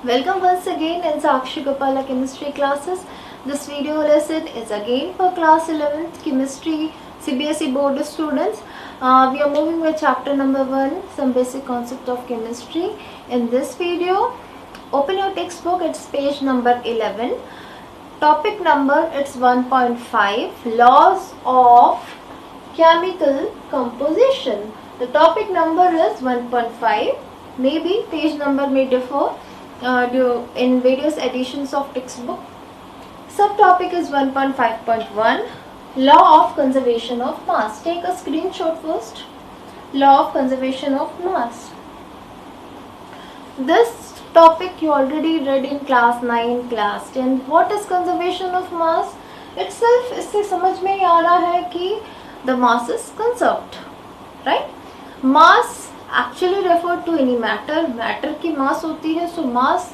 Welcome once again in Sakshi Gopala chemistry classes. This video lesson is again for class 11th chemistry CBSE board students. We are moving with chapter number 1, some basic concept of chemistry. In this video, open your textbook, it's page number 11. Topic number, it's 1.5, laws of chemical composition. The topic number is 1.5. Maybe page number may differ in various editions of textbook. Subtopic is 1.5.1, law of conservation of mass. Take a screenshot first. Law of conservation of mass. This topic you already read in class 9, class 10. What is conservation of mass? Itself इससे समझ में ही आ रहा है कि the mass is conserved, right? Mass actually referred to any matter. Matter की mass होती है, so mass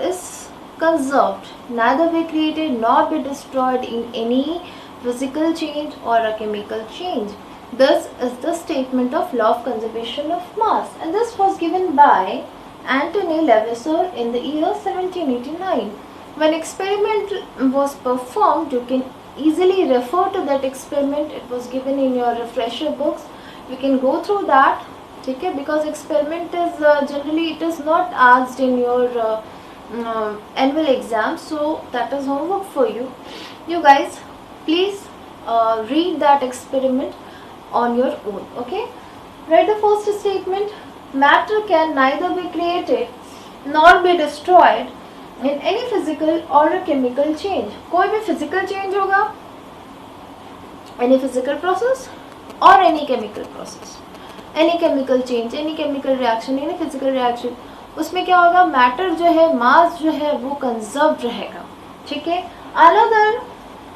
is conserved. Neither be created nor be destroyed in any physical change or a chemical change. This is the statement of law of conservation of mass, and this was given by Antony Leveseur in the year 1789. When experiment was performed, you can easily refer to that experiment. It was given in your refresher books. You can go through that, okay? Because experiment is generally it is not asked in your annual exam, so that is homework for you. You guys, please read that experiment on your own, okay? Read the first statement. Matter can neither be created nor be destroyed in any physical or a chemical change. कोई भी physical change होगा, any physical process or any chemical process, any chemical change, any chemical reaction, any physical reaction, उसमें क्या होगा, matter जो है, मास जो है वो कंजर्व रहेगा, ठीक है.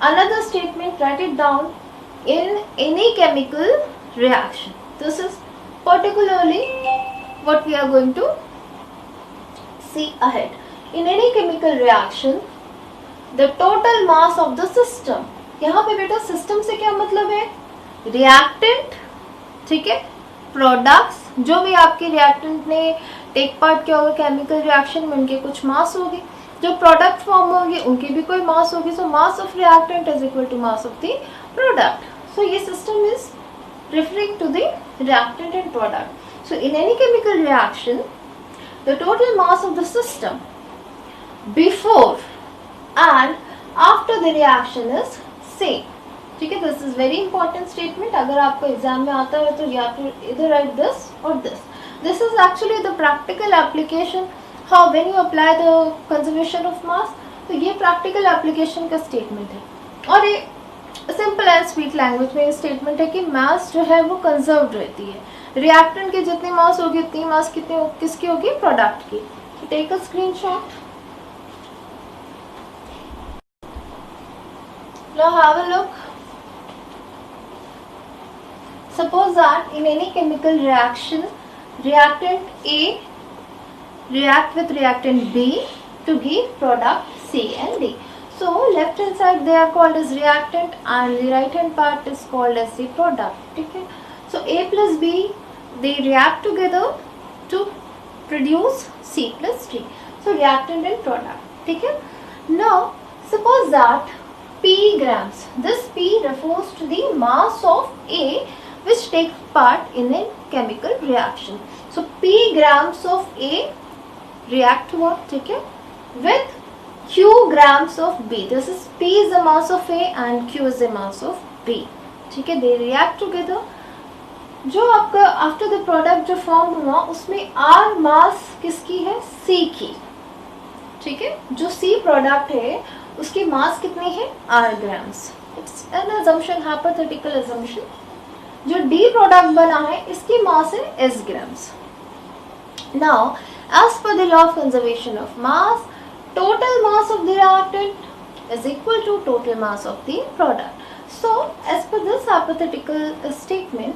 Another statement, write it down. In any chemical reaction, this is particularly what we are going to see ahead. In any chemical reaction, the total mass of the system, यहाँ पे बेटा सिस्टम से क्या मतलब है, रिएक्टेंट, ठीक है, products, जो भी आपके रिएक्टेंट ने टेक पार्ट किया होगा केमिकल रिएक्शन में, उनके कुछ मास होगी, जो प्रोडक्ट फॉर्म होगी उनकी भी कोई मास होगी. So mass of reactant is equal to mass of the product. So ये system is referring to the reactant and product. So in any chemical reaction, the total mass of the system before and after the reaction is same. ठीक है, this is very important statement. अगर आपको exam में आता है तो या फिर either write this or this. This is actually the practical application. How when you apply the conservation of mass, तो ये practical application का statement है. और ये सिंपल एंड स्वीट लैंग्वेज में ये स्टेटमेंट है कि मास जो है वो कंजर्व रहती है. रिएक्टेंट की जितनी मास होगी उतनी मास किसकी होगी, प्रोडक्ट की. Take a screenshot. Now have a look. Suppose that in any chemical reaction, reactant A react with reactant B to give product C and D. So left hand side they are called as reactant and the right hand part is called as the product. Okay? So A plus B, they react together to produce C plus D. So reactant and product. Okay? Now suppose that P grams. This P refers to the mass of A which takes part in a chemical reaction. So P grams of A react what? Okay? With Q grams of B. This is P is the mass of A and Q is the mass of B. ठीक है, they react together. जो आपका after the product जो form हुआ उसमें R mass किसकी है, C की, ठीक है. जो C product है उसकी mass कितनी है, R grams. It's an assumption, hypothetical assumption. जो D product बना है इसकी mass है S grams. Now as per the law of conservation of mass, total mass of the reactant is equal to total mass of the product. So as per this hypothetical statement,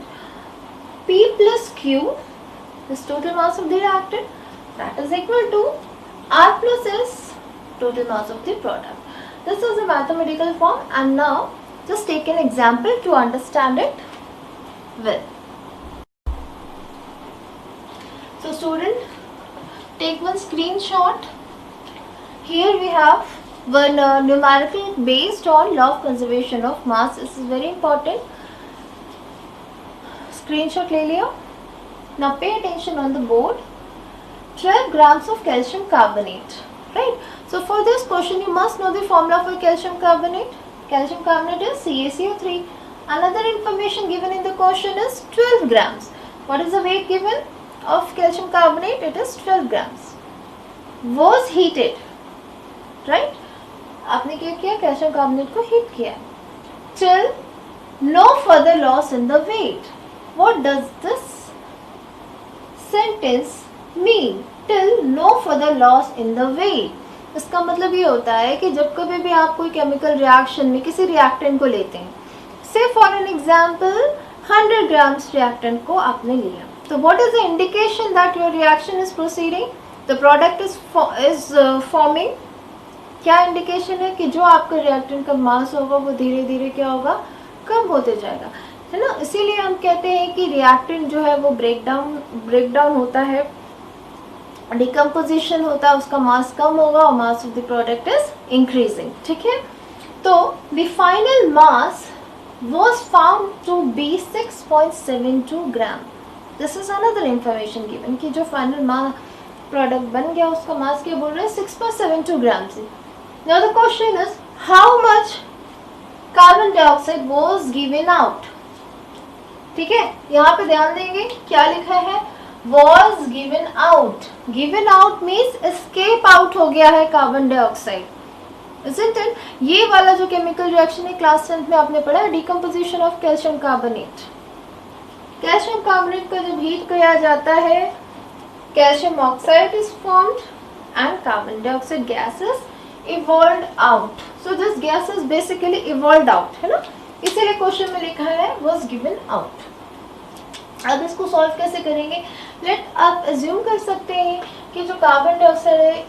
P plus Q is total mass of the reactant, that is equal to R plus S, total mass of the product. This is a mathematical form, and now just take an example to understand it well. So student, take one screenshot. Here we have one numerical based on law of conservation of mass. This is very important. Screenshot ले लिया. Now pay attention on the board. 12 grams of calcium carbonate, right? So for this question you must know the formula for calcium carbonate. Calcium carbonate is CaCO3. Another information given in the question is 12 grams. What is the weight given of calcium carbonate? It is 12 grams. Was heated, right? आपने क्या किया? Calcium carbonate को heat किया till no further loss in the weight. What does this sentence mean? Till no further loss in the weight. इसका मतलब ये होता है कि जब कभी भी आप कोई केमिकल रिएक्शन में किसी रिएक्टेंट को लेते हैं, से for an example 100 grams reactant को आपने लिया, तो what is the indication that your reaction is proceeding, the product is forming. क्या इंडिकेशन है कि जो आपका रिएक्टेंट का मास होगा वो धीरे धीरे क्या होगा, कम होते जाएगा, है ना. इसीलिए हम कहते हैं कि रिएक्टेंट जो है वो ब्रेकडाउन होता है, डिकम्पोजिशन होता है, उसका मास कम होगा और मास of the product is increasing. ठीक है, तो the final mass was found to be 6.72 gram. This is another information given कि जो फाइनल प्रोडक्ट बन गया उसका मास क्या बोल रहे हैं, 6.72 ग्राम से. Now the question is how much carbon dioxide was given out. ठीक है, यहाँ पे ध्यान देंगे क्या लिखा है, was given out. Given out means escape out हो गया है कार्बन डाइऑक्साइड. Isn't it? ये वाला जो केमिकल रिएक्शन है क्लास 10th में आपने पढ़ा है, decomposition of calcium carbonate. Calcium carbonate को जब हीट किया जाता है, calcium oxide is formed and carbon dioxide gas is evolved out. So this gas is basically evolved out, है ना, इसीलिए क्वेश्चन में लिखा है was given out. अब इसको सॉल्व कैसे करेंगे, लेट आप एज्यूम कर सकते हैं कि जो कार्बन डाइऑक्साइड है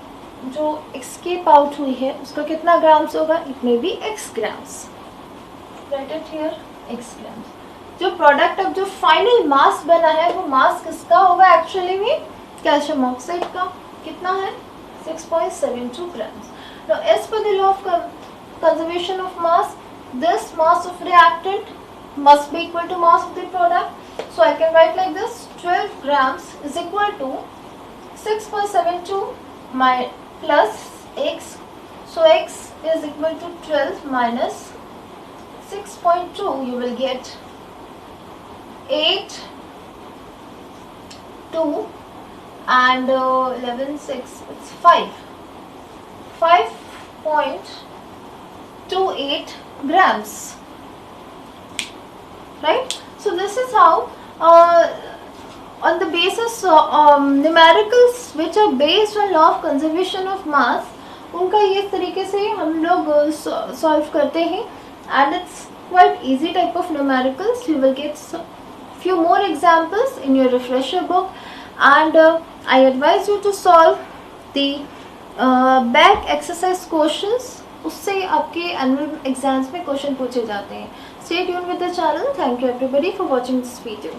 जो एस्केप आउट हुई है उसका कितना ग्राम्स होगा, it may be x grams. Right it here, x grams. जो प्रोडक्ट अब जो फाइनल मास बना है वो मास किसका होगा, एक्चुअली में कैल्शियम ऑक्साइड का. कितना है, 6.72 grams. Now as per the law of conservation of mass, this mass of reactant must be equal to mass of the product. So I can write like this, 12 grams is equal to 6.72 plus x. So x is equal to 12 minus 6.2. You will get 8, 2 and 11, 6. It's 5. 5.28 grams. Right? So this is how on the basis numericals which are based on law of conservation of mass, उनका ये तरीके से हम लोग solve करते हैं, and it's quite easy type of numericals. You will get few more examples in your refresher book, and I advise you to solve the back exercise questions. उससे आपके एनुअल एग्जाम्स में क्वेश्चन पूछे जाते हैं. Stay tuned with the channel. Thank you everybody for watching this video.